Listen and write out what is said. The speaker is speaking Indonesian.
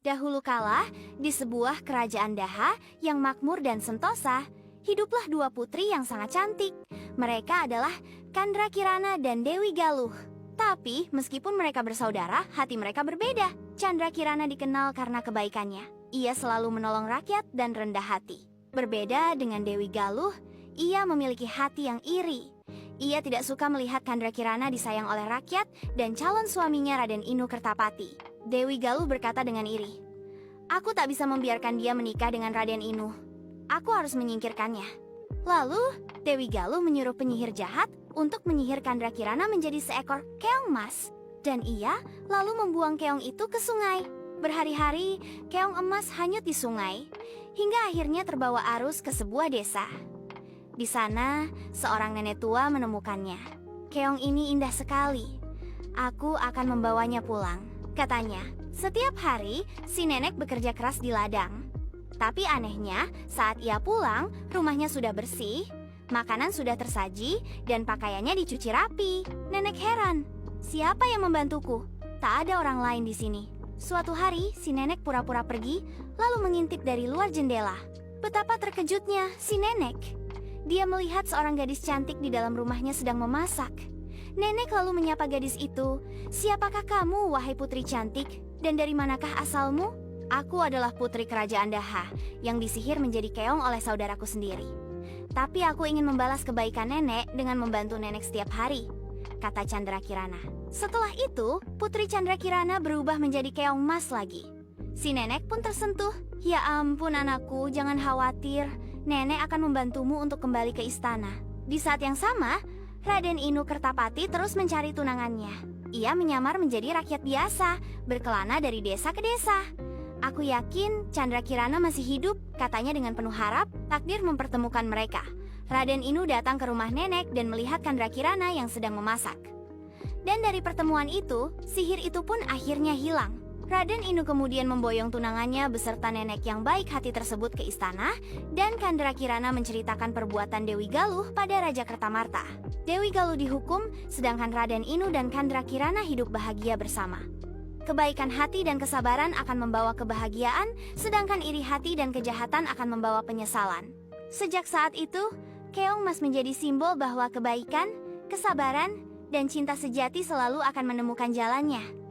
Dahulu kala, di sebuah kerajaan Daha yang makmur dan sentosa, hiduplah dua putri yang sangat cantik. Mereka adalah Kandra Kirana dan Dewi Galuh. Tapi, meskipun mereka bersaudara, hati mereka berbeda. Chandra Kirana dikenal karena kebaikannya. Ia selalu menolong rakyat dan rendah hati. Berbeda dengan Dewi Galuh, ia memiliki hati yang iri. Ia tidak suka melihat Kandra Kirana disayang oleh rakyat dan calon suaminya Raden Inu Kertapati. Dewi Galuh berkata dengan iri, "Aku tak bisa membiarkan dia menikah dengan Raden Inu. Aku harus menyingkirkannya." Lalu, Dewi Galuh menyuruh penyihir jahat untuk menyihir Kandra Kirana menjadi seekor keong emas. Dan ia lalu membuang keong itu ke sungai. Berhari-hari, keong emas hanyut di sungai, hingga akhirnya terbawa arus ke sebuah desa. Di sana, seorang nenek tua menemukannya. "Keong ini indah sekali. Aku akan membawanya pulang," katanya. Setiap hari, si nenek bekerja keras di ladang. Tapi anehnya, saat ia pulang, rumahnya sudah bersih, makanan sudah tersaji, dan pakaiannya dicuci rapi. Nenek heran, "Siapa yang membantuku? Tak ada orang lain di sini." Suatu hari, si nenek pura-pura pergi, lalu mengintip dari luar jendela. Betapa terkejutnya si nenek. Dia melihat seorang gadis cantik di dalam rumahnya sedang memasak. Nenek lalu menyapa gadis itu, "Siapakah kamu, wahai putri cantik? Dan dari manakah asalmu?" "Aku adalah putri kerajaan Daha yang disihir menjadi keong oleh saudaraku sendiri. Tapi aku ingin membalas kebaikan nenek dengan membantu nenek setiap hari," kata Chandra Kirana. Setelah itu, putri Chandra Kirana berubah menjadi keong emas lagi. Si nenek pun tersentuh. "Ya ampun anakku, jangan khawatir. Nenek akan membantumu untuk kembali ke istana." Di saat yang sama, Raden Inu Kertapati terus mencari tunangannya. Ia menyamar menjadi rakyat biasa, berkelana dari desa ke desa. "Aku yakin Chandra Kirana masih hidup," katanya dengan penuh harap. Takdir mempertemukan mereka. Raden Inu datang ke rumah nenek dan melihat Chandra Kirana yang sedang memasak. Dan dari pertemuan itu, sihir itu pun akhirnya hilang. Raden Inu kemudian memboyong tunangannya beserta nenek yang baik hati tersebut ke istana, dan Kandra Kirana menceritakan perbuatan Dewi Galuh pada Raja Kertamarta. Dewi Galuh dihukum, sedangkan Raden Inu dan Kandra Kirana hidup bahagia bersama. Kebaikan hati dan kesabaran akan membawa kebahagiaan, sedangkan iri hati dan kejahatan akan membawa penyesalan. Sejak saat itu, keong emas menjadi simbol bahwa kebaikan, kesabaran, dan cinta sejati selalu akan menemukan jalannya.